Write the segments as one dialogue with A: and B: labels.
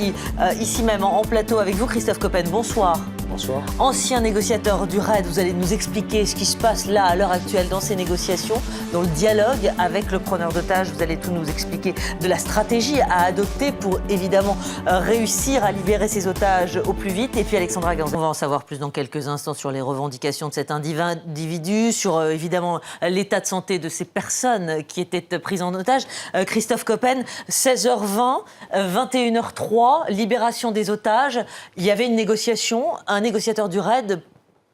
A: aussi ici même en plateau avec vous, Christophe Coppen. Bonsoir.
B: Bonsoir.
A: Ancien négociateur du RAID, vous allez nous expliquer ce qui se passe là à l'heure actuelle dans ces négociations, dans le dialogue avec le preneur d'otages. Vous allez tout nous expliquer de la stratégie à adopter pour évidemment réussir à libérer ces otages au plus vite. Et puis Alexandra Ganza, on va en savoir plus dans quelques instants sur les revendications de cet individu, sur évidemment l'état de santé de ces personnes qui étaient prises en otage. Christophe Coppen, 16h20, 21h03, libération des otages. Il y avait une négociation, un négociateur du RAID,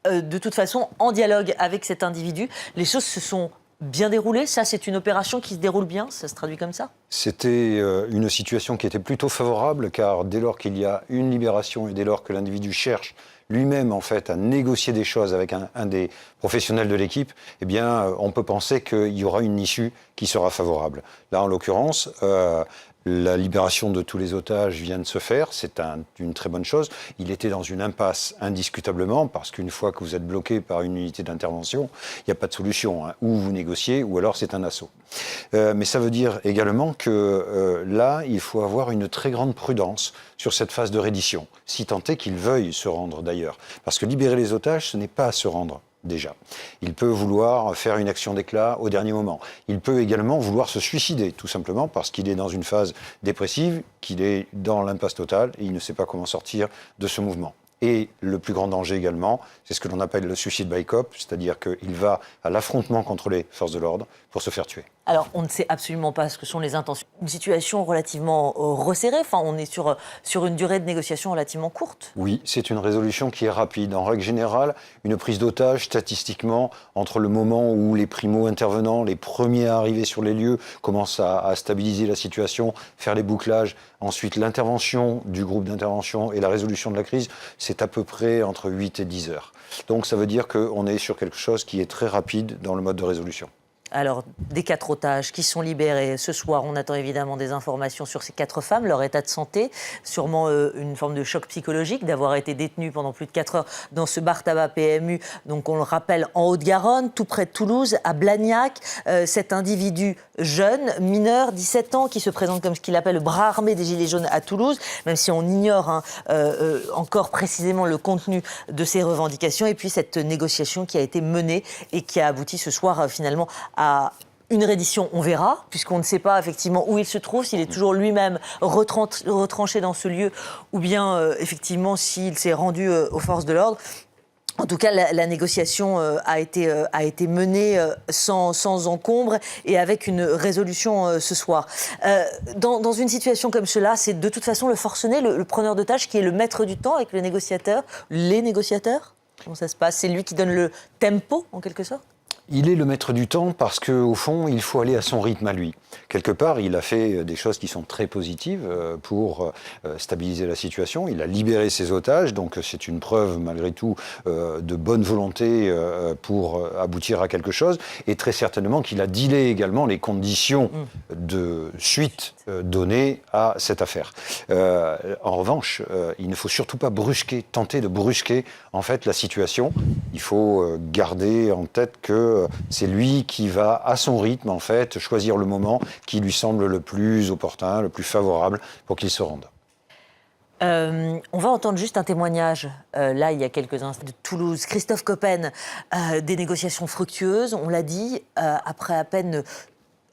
A: de toute façon, en dialogue avec cet individu. Les choses se sont bien déroulées. Ça, c'est une opération qui se déroule bien. Ça se traduit comme ça?
B: C'était une situation qui était plutôt favorable, car dès lors qu'il y a une libération et dès lors que l'individu cherche lui-même en fait à négocier des choses avec un des professionnels de l'équipe, eh bien, on peut penser qu'il y aura une issue qui sera favorable. Là, en l'occurrence, la libération de tous les otages vient de se faire, c'est une très bonne chose. Il était dans une impasse indiscutablement, parce qu'une fois que vous êtes bloqué par une unité d'intervention, il n'y a pas de solution, hein. Ou vous négociez, ou alors c'est un assaut. Mais ça veut dire également que là, il faut avoir une très grande prudence sur cette phase de reddition, si tant est qu'il veuille se rendre d'ailleurs. Parce que libérer les otages, ce n'est pas se rendre. Déjà. Il peut vouloir faire une action d'éclat au dernier moment. Il peut également vouloir se suicider, tout simplement parce qu'il est dans une phase dépressive, qu'il est dans l'impasse totale et il ne sait pas comment sortir de ce mouvement. Et le plus grand danger également, c'est ce que l'on appelle le suicide by cop, c'est-à-dire qu'il va à l'affrontement contre les forces de l'ordre pour se faire tuer.
A: Alors, on ne sait absolument pas ce que sont les intentions. Une situation relativement resserrée, enfin, on est sur une durée de négociation relativement courte.
B: Oui, c'est une résolution qui est rapide. En règle générale, une prise d'otage, statistiquement, entre le moment où les primo-intervenants, les premiers à arriver sur les lieux, commencent à stabiliser la situation, faire les bouclages, ensuite l'intervention du groupe d'intervention et la résolution de la crise, c'est à peu près entre 8 et 10 heures. Donc ça veut dire qu'on est sur quelque chose qui est très rapide dans le mode de résolution.
A: Alors, des 4 otages qui sont libérés ce soir, on attend évidemment des informations sur ces 4 femmes, leur état de santé, sûrement une forme de choc psychologique d'avoir été détenues pendant plus de 4 heures dans ce bar tabac PMU, donc on le rappelle en Haute-Garonne, tout près de Toulouse, à Blagnac, cet individu jeune, mineur, 17 ans, qui se présente comme ce qu'il appelle le bras armé des Gilets jaunes à Toulouse, même si on ignore encore précisément le contenu de ces revendications, et puis cette négociation qui a été menée et qui a abouti ce soir finalement à une reddition, on verra, puisqu'on ne sait pas effectivement où il se trouve, s'il est toujours lui-même retranché dans ce lieu, ou bien effectivement s'il s'est rendu aux forces de l'ordre. En tout cas, la négociation a été menée sans encombre et avec une résolution ce soir. Dans une situation comme cela, c'est de toute façon le forcené, le preneur d'otages, qui est le maître du temps avec le négociateur, les négociateurs. Comment ça se passe? C'est lui qui donne le tempo, en quelque sorte?
B: Il est le maître du temps parce qu'au fond, il faut aller à son rythme à lui. Quelque part, il a fait des choses qui sont très positives pour stabiliser la situation. Il a libéré ses otages, donc c'est une preuve malgré tout de bonne volonté pour aboutir à quelque chose. Et très certainement qu'il a dealé également les conditions de suite données à cette affaire. En revanche, il ne faut surtout pas tenter de brusquer en fait la situation. Il faut garder en tête que c'est lui qui va, à son rythme, en fait, choisir le moment qui lui semble le plus opportun, le plus favorable pour qu'il se rende.
A: On va entendre juste un témoignage, là, il y a quelques instants, de Toulouse. Christophe Coppen, des négociations fructueuses, on l'a dit, après à peine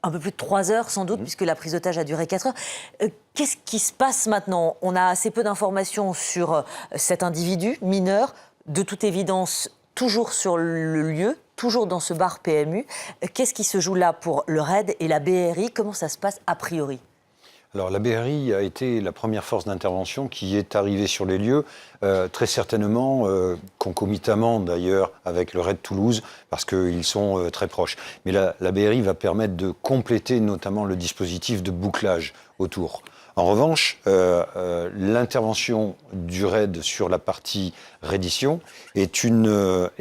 A: un peu plus de 3 heures, sans doute, puisque la prise d'otage a duré 4 heures. Qu'est-ce qui se passe maintenant? On a assez peu d'informations sur cet individu mineur, de toute évidence, toujours sur le lieu, toujours dans ce bar PMU. Qu'est-ce qui se joue là pour le RAID et la BRI? Comment ça se passe a priori?
B: Alors la BRI a été la première force d'intervention qui est arrivée sur les lieux, très certainement concomitamment d'ailleurs avec le RAID Toulouse, parce qu'ils sont très proches. Mais la BRI va permettre de compléter notamment le dispositif de bouclage autour. En revanche, l'intervention du RAID sur la partie reddition est une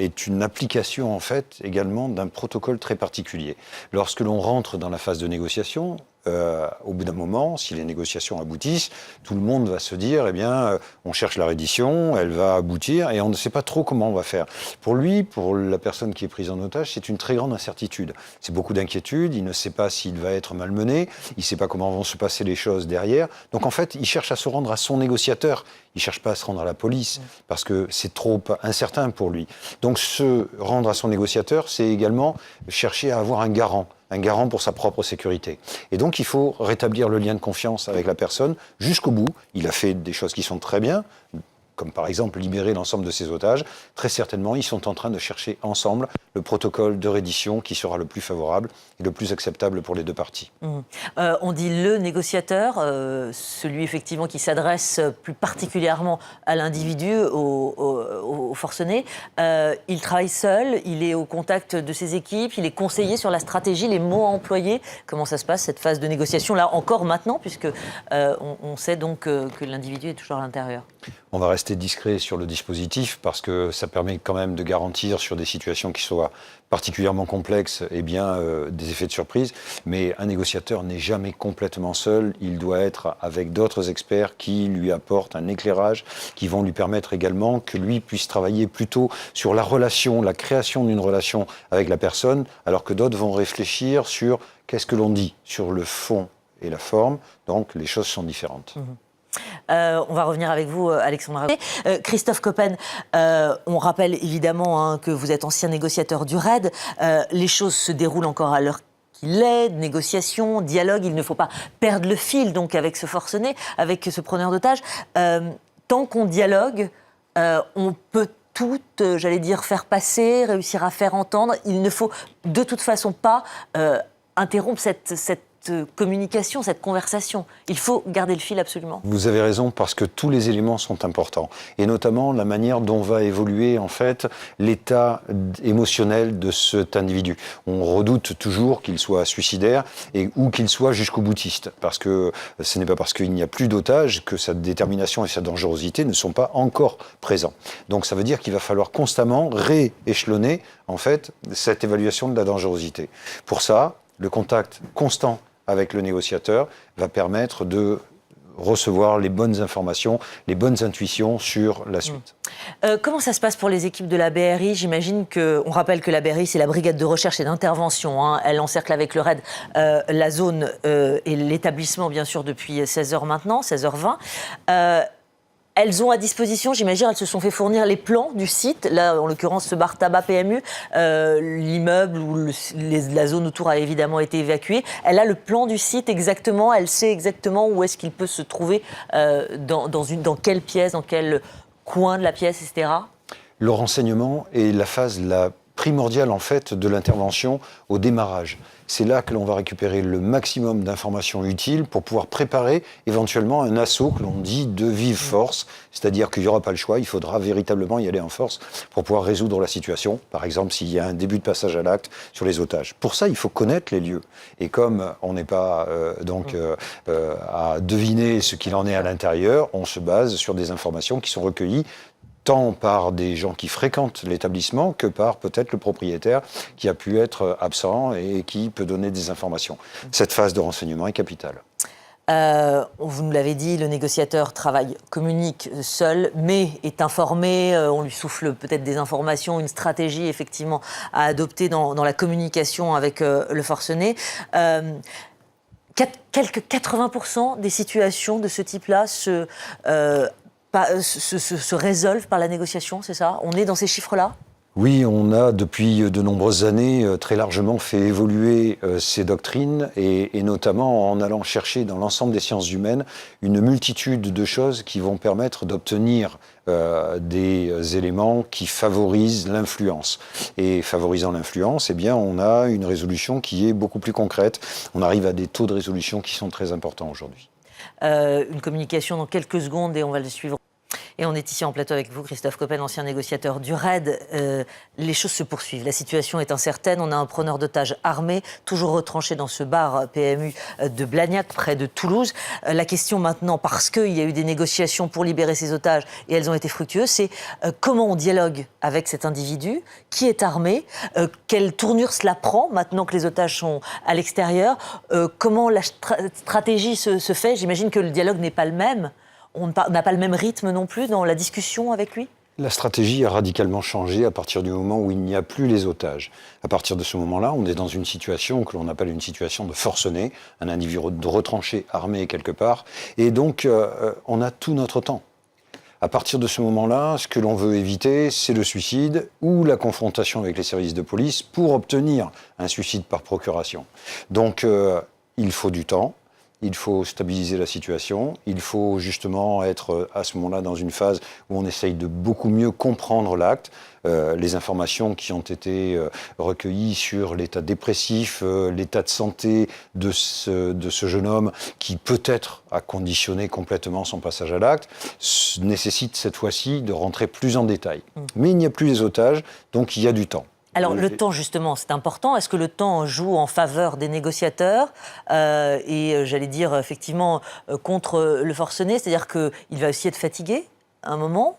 B: application en fait également d'un protocole très particulier. Lorsque l'on rentre dans la phase de négociation, au bout d'un moment, si les négociations aboutissent, tout le monde va se dire, eh bien, on cherche la reddition, elle va aboutir, et on ne sait pas trop comment on va faire. Pour lui, pour la personne qui est prise en otage, c'est une très grande incertitude. C'est beaucoup d'inquiétude, il ne sait pas s'il va être malmené, il ne sait pas comment vont se passer les choses derrière. Donc en fait, il cherche à se rendre à son négociateur, il ne cherche pas à se rendre à la police, parce que c'est trop incertain pour lui. Donc se rendre à son négociateur, c'est également chercher à avoir un garant pour sa propre sécurité. Et donc, il faut rétablir le lien de confiance avec la personne jusqu'au bout. Il a fait des choses qui sont très bien, comme par exemple libérer l'ensemble de ses otages. Très certainement, ils sont en train de chercher ensemble le protocole de reddition qui sera le plus favorable et le plus acceptable pour les deux parties.
A: On dit le négociateur, celui effectivement qui s'adresse plus particulièrement à l'individu, au forcené. Il travaille seul, il est au contact de ses équipes, il est conseillé sur la stratégie, les mots à employer. Comment ça se passe, cette phase de négociation, là encore maintenant, puisque on sait donc que l'individu est toujours à l'intérieur?
B: On va rester discret sur le dispositif parce que ça permet quand même de garantir sur des situations qui soient particulièrement complexes des effets de surprise. Mais un négociateur n'est jamais complètement seul. Il doit être avec d'autres experts qui lui apportent un éclairage, qui vont lui permettre également que lui puisse travailler plutôt sur la relation, la création d'une relation avec la personne, alors que d'autres vont réfléchir sur qu'est-ce que l'on dit, sur le fond et la forme. Donc les choses sont différentes.
A: On va revenir avec vous, Alexandra. Christophe Coppen, on rappelle évidemment que vous êtes ancien négociateur du RAID. Les choses se déroulent encore à l'heure qu'il est, négociation, dialogue. Il ne faut pas perdre le fil donc avec ce forcené, avec ce preneur d'otages. Tant qu'on dialogue, on peut tout, j'allais dire, faire passer, réussir à faire entendre. Il ne faut de toute façon pas interrompre cette communication, cette conversation. Il faut garder le fil absolument.
B: Vous avez raison parce que tous les éléments sont importants et notamment la manière dont va évoluer en fait l'état émotionnel de cet individu. On redoute toujours qu'il soit suicidaire ou qu'il soit jusqu'au boutiste parce que ce n'est pas parce qu'il n'y a plus d'otages que sa détermination et sa dangerosité ne sont pas encore présents. Donc ça veut dire qu'il va falloir constamment rééchelonner en fait cette évaluation de la dangerosité. Pour ça, le contact constant avec le négociateur va permettre de recevoir les bonnes informations, les bonnes intuitions sur la suite.
A: Comment ça se passe pour les équipes de la BRI? J'imagine on rappelle que la BRI, c'est la brigade de recherche et d'intervention. Elle encercle avec le RAID la zone et l'établissement, bien sûr, depuis 16h maintenant, 16h20. Elles ont à disposition, j'imagine, elles se sont fait fournir les plans du site. Là, en l'occurrence, ce bar tabac PMU, l'immeuble ou la zone autour a évidemment été évacuée. Elle a le plan du site exactement, elle sait exactement où est-ce qu'il peut se trouver, dans quelle pièce, dans quel coin de la pièce, etc.
B: Le renseignement est la phase la primordiale en fait de l'intervention au démarrage. C'est là que l'on va récupérer le maximum d'informations utiles pour pouvoir préparer éventuellement un assaut que l'on dit de vive force, c'est-à-dire qu'il n'y aura pas le choix, il faudra véritablement y aller en force pour pouvoir résoudre la situation, par exemple s'il y a un début de passage à l'acte sur les otages. Pour ça, il faut connaître les lieux. Et comme on n'est pas à deviner ce qu'il en est à l'intérieur, on se base sur des informations qui sont recueillies tant par des gens qui fréquentent l'établissement que par peut-être le propriétaire qui a pu être absent et qui peut donner des informations. Cette phase de renseignement est capitale.
A: Vous nous l'avez dit, le négociateur communique seul, mais est informé, on lui souffle peut-être des informations, une stratégie effectivement à adopter dans la communication avec le forcené. Quelques 80% des situations de ce type-là se résolvent par la négociation, c'est ça? On est dans ces chiffres-là?
B: Oui, on a depuis de nombreuses années très largement fait évoluer ces doctrines et notamment en allant chercher dans l'ensemble des sciences humaines une multitude de choses qui vont permettre d'obtenir des éléments qui favorisent l'influence. Et favorisant l'influence, eh bien, on a une résolution qui est beaucoup plus concrète. On arrive à des taux de résolution qui sont très importants aujourd'hui.
A: Une communication dans quelques secondes et on va le suivre. Et on est ici en plateau avec vous, Christophe Coppen, ancien négociateur du RAID. Les choses se poursuivent. La situation est incertaine. On a un preneur d'otages armé, toujours retranché dans ce bar PMU de Blagnac, près de Toulouse. La question maintenant, parce qu'il y a eu des négociations pour libérer ces otages et elles ont été fructueuses, c'est comment on dialogue avec cet individu, qui est armé, quelle tournure cela prend maintenant que les otages sont à l'extérieur, comment la stratégie se fait. J'imagine que le dialogue n'est pas le même. On n'a pas le même rythme non plus dans la discussion avec lui ?
B: La stratégie a radicalement changé à partir du moment où il n'y a plus les otages. À partir de ce moment-là, on est dans une situation que l'on appelle une situation de forcené, un individu retranché, armé quelque part, et donc on a tout notre temps. À partir de ce moment-là, ce que l'on veut éviter, c'est le suicide ou la confrontation avec les services de police pour obtenir un suicide par procuration. Donc il faut du temps. Il faut stabiliser la situation, il faut justement être à ce moment-là dans une phase où on essaye de beaucoup mieux comprendre l'acte, les informations qui ont été recueillies sur l'état dépressif, l'état de santé de ce jeune homme qui peut-être a conditionné complètement son passage à l'acte, nécessite cette fois-ci de rentrer plus en détail. Mais il n'y a plus les otages, donc il y a du temps.
A: Alors le temps justement, c'est important. Est-ce que le temps joue en faveur des négociateurs et j'allais dire effectivement contre le forcené, c'est-à-dire qu'il va aussi être fatigué à un moment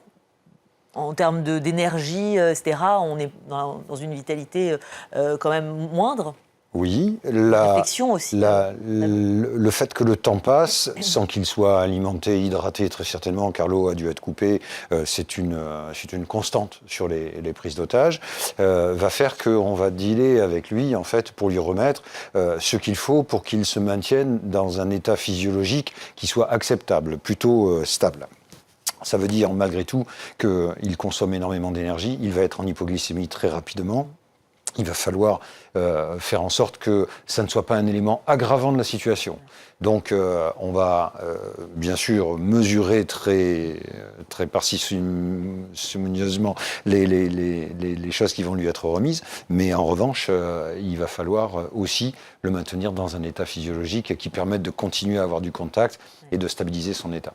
A: en termes d'énergie, etc. On est dans une vitalité quand même moindre.
B: Oui,
A: réflexion aussi.
B: Le fait que le temps passe sans qu'il soit alimenté, hydraté très certainement, car l'eau a dû être coupée, c'est une constante sur les prises d'otages, va faire qu'on va dealer avec lui en fait pour lui remettre ce qu'il faut pour qu'il se maintienne dans un état physiologique qui soit acceptable, plutôt stable. Ça veut dire malgré tout qu'il consomme énormément d'énergie, il va être en hypoglycémie très rapidement. Il va falloir faire en sorte que ça ne soit pas un élément aggravant de la situation. Donc on va bien sûr mesurer très parcimonieusement les choses qui vont lui être remises, mais en revanche, il va falloir aussi le maintenir dans un état physiologique qui permette de continuer à avoir du contact et de stabiliser son état.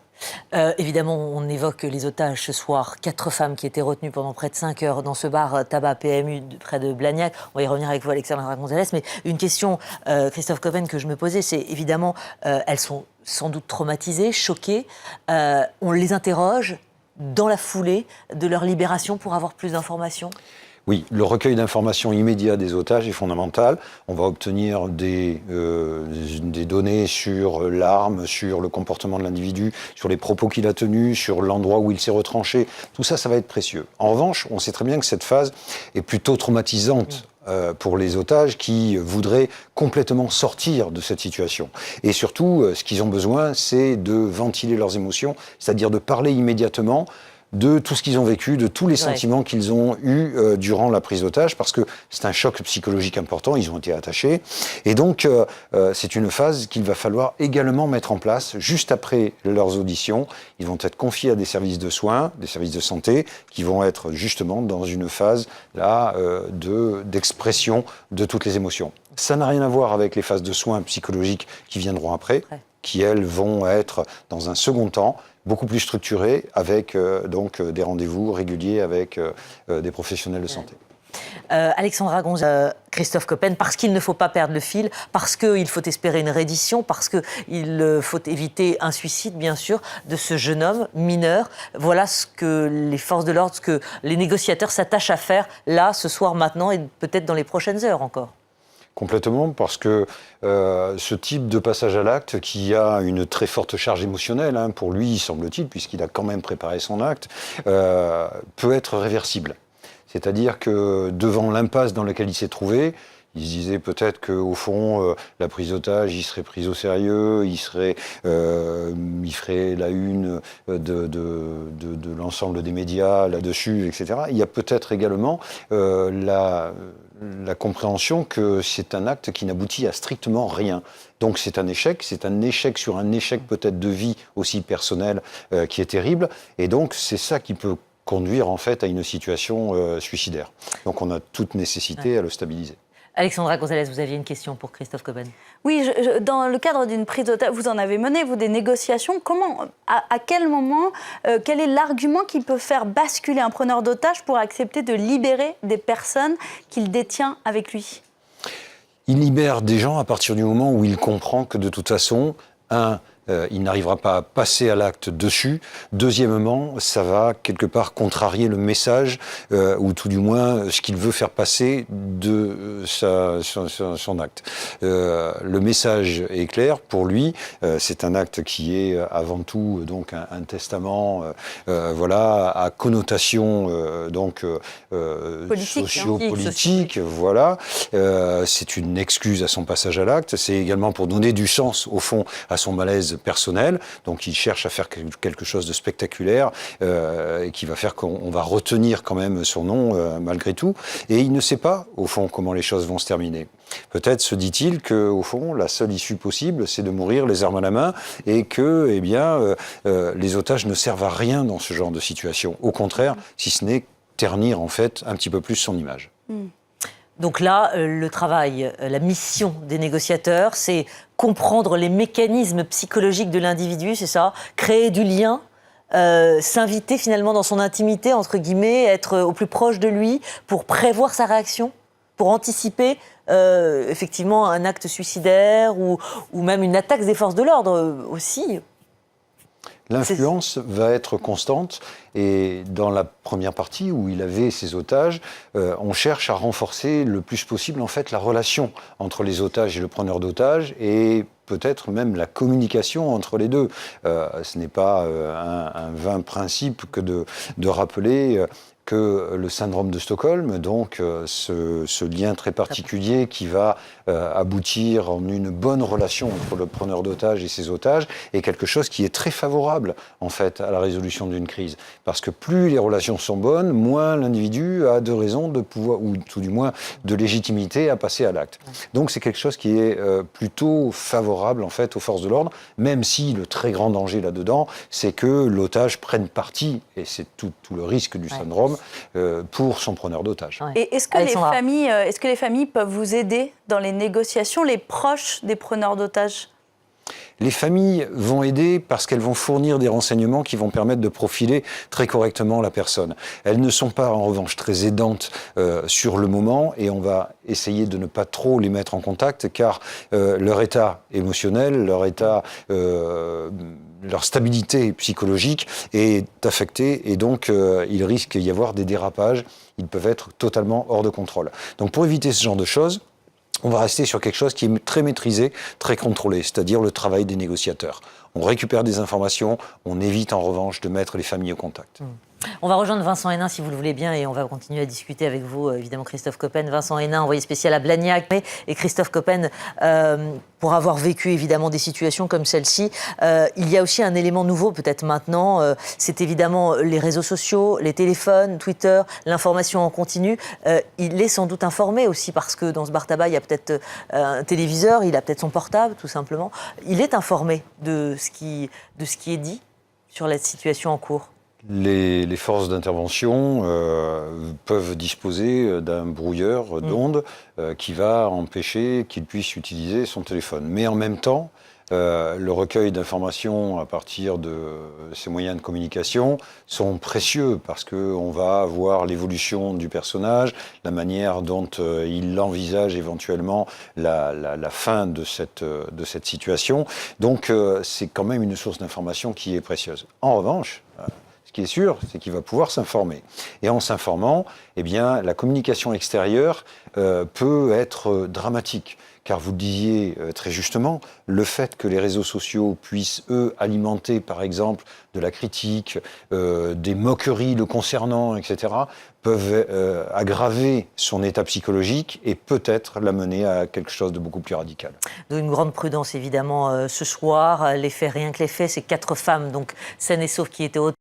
A: Évidemment, on évoque les otages ce soir. 4 femmes qui étaient retenues pendant près de 5 heures dans ce bar tabac PMU près de Blagnac. On va y revenir avec vous, Alexandra Gonzalez. Mais une question, Christophe Coppen, que je me posais, c'est évidemment, elles sont sans doute traumatisées, choquées. On les interroge dans la foulée de leur libération pour avoir plus d'informations ?
B: Oui, le recueil d'informations immédiat des otages est fondamental. On va obtenir des données sur l'arme, sur le comportement de l'individu, sur les propos qu'il a tenus, sur l'endroit où il s'est retranché. Tout ça, ça va être précieux. En revanche, on sait très bien que cette phase est plutôt traumatisante pour les otages qui voudraient complètement sortir de cette situation. Et surtout, ce qu'ils ont besoin, c'est de ventiler leurs émotions, c'est-à-dire de parler immédiatement de tout ce qu'ils ont vécu, de tous les sentiments qu'ils ont eus durant la prise d'otage, parce que c'est un choc psychologique important, ils ont été attachés. Et donc, c'est une phase qu'il va falloir également mettre en place juste après leurs auditions. Ils vont être confiés à des services de soins, des services de santé, qui vont être justement dans une phase là d'expression de toutes les émotions. Ça n'a rien à voir avec les phases de soins psychologiques qui viendront après, qui elles vont être dans un second temps, beaucoup plus structuré, avec donc des rendez-vous réguliers avec des professionnels de santé.
A: Alexandra Gonzalez, Christophe Coppen, parce qu'il ne faut pas perdre le fil, parce qu'il faut espérer une reddition, parce qu'il faut éviter un suicide, bien sûr, de ce jeune homme mineur. Voilà ce que les forces de l'ordre, ce que les négociateurs s'attachent à faire là, ce soir, maintenant, et peut-être dans les prochaines heures encore.
B: Complètement, parce que ce type de passage à l'acte, qui a une très forte charge émotionnelle, pour lui, semble-t-il, puisqu'il a quand même préparé son acte, peut être réversible. C'est-à-dire que devant l'impasse dans laquelle il s'est trouvé, il se disait peut-être qu'au fond, la prise d'otage, il serait pris au sérieux, il ferait la une de l'ensemble des médias là-dessus, etc. Il y a peut-être également la compréhension que c'est un acte qui n'aboutit à strictement rien. Donc c'est un échec sur un échec peut-être de vie aussi personnelle qui est terrible. Et donc c'est ça qui peut conduire en fait à une situation suicidaire. Donc on a toute nécessité à le stabiliser.
A: Alexandra Gonzalez, vous aviez une question pour Christophe Coppen.
C: Oui, dans le cadre d'une prise d'otage, vous en avez mené, vous, des négociations. Comment, à quel moment, quel est l'argument qui peut faire basculer un preneur d'otage pour accepter de libérer des personnes qu'il détient avec lui?
B: Il libère des gens à partir du moment où il comprend que de toute façon, il n'arrivera pas à passer à l'acte dessus. Deuxièmement, ça va quelque part contrarier le message, ou tout du moins ce qu'il veut faire passer de son acte. Le message est clair pour lui. C'est un acte qui est avant tout donc un testament, voilà, à connotation sociopolitique. Voilà. C'est une excuse à son passage à l'acte. C'est également pour donner du sens au fond à son malaise personnel, donc il cherche à faire quelque chose de spectaculaire et qui va faire qu'on va retenir quand même son nom malgré tout, et il ne sait pas au fond comment les choses vont se terminer. Peut-être se dit-il que au fond la seule issue possible c'est de mourir les armes à la main et que les otages ne servent à rien dans ce genre de situation. Au contraire, si ce n'est ternir en fait un petit peu plus son image.
A: Donc là, le travail, la mission des négociateurs, c'est comprendre les mécanismes psychologiques de l'individu, c'est ça? Créer du lien, s'inviter finalement dans son intimité, entre guillemets, être au plus proche de lui pour prévoir sa réaction, pour anticiper effectivement un acte suicidaire ou même une attaque des forces de l'ordre aussi.
B: L'influence va être constante et dans la première partie où il avait ses otages, on cherche à renforcer le plus possible en fait la relation entre les otages et le preneur d'otages et peut-être même la communication entre les deux. Ce n'est pas un vain principe que de rappeler que le syndrome de Stockholm, donc ce lien très particulier qui va aboutir en une bonne relation entre le preneur d'otages et ses otages, est quelque chose qui est très favorable en fait à la résolution d'une crise. Parce que plus les relations sont bonnes, moins l'individu a de raisons de pouvoir, ou tout du moins de légitimité à passer à l'acte. Donc c'est quelque chose qui est plutôt favorable en fait aux forces de l'ordre, même si le très grand danger là-dedans, c'est que l'otage prenne parti, et c'est tout le risque du syndrome, pour son preneur d'otage.
C: Et est-ce que les familles peuvent vous aider dans les négociations, les proches des preneurs d'otages?
B: Les familles vont aider parce qu'elles vont fournir des renseignements qui vont permettre de profiler très correctement la personne. Elles ne sont pas en revanche très aidantes sur le moment et on va essayer de ne pas trop les mettre en contact car leur état émotionnel, leur stabilité psychologique est affectée et donc il risque d'y avoir des dérapages. Ils peuvent être totalement hors de contrôle. Donc pour éviter ce genre de choses, on va rester sur quelque chose qui est très maîtrisé, très contrôlé, c'est-à-dire le travail des négociateurs. On récupère des informations, on évite en revanche de mettre les familles au contact.
A: On va rejoindre Vincent Hénin, si vous le voulez bien, et on va continuer à discuter avec vous, évidemment, Christophe Coppen. Vincent Hénin, envoyé spécial à Blagnac, et Christophe Coppen, pour avoir vécu évidemment des situations comme celle-ci, il y a aussi un élément nouveau peut-être maintenant, c'est évidemment les réseaux sociaux, les téléphones, Twitter, l'information en continu. Il est sans doute informé aussi parce que dans ce bar tabac, il y a peut-être un téléviseur, il a peut-être son portable, tout simplement. Il est informé de ce qui est dit sur la situation en cours.
B: Les forces d'intervention peuvent disposer d'un brouilleur d'ondes qui va empêcher qu'il puisse utiliser son téléphone. Mais en même temps, le recueil d'informations à partir de ces moyens de communication sont précieux parce qu'on va voir l'évolution du personnage, la manière dont il envisage éventuellement la fin de cette situation. Donc c'est quand même une source d'information qui est précieuse. En revanche, ce qui est sûr, c'est qu'il va pouvoir s'informer. Et en s'informant, eh bien, la communication extérieure peut être dramatique. Car vous le disiez très justement, le fait que les réseaux sociaux puissent, eux, alimenter, par exemple, de la critique, des moqueries le concernant, etc., peuvent aggraver son état psychologique et peut-être l'amener à quelque chose de beaucoup plus radical.
A: Donc une grande prudence, évidemment, ce soir. Les faits, rien que les faits, c'est 4 femmes, donc saines et sauves, qui étaient au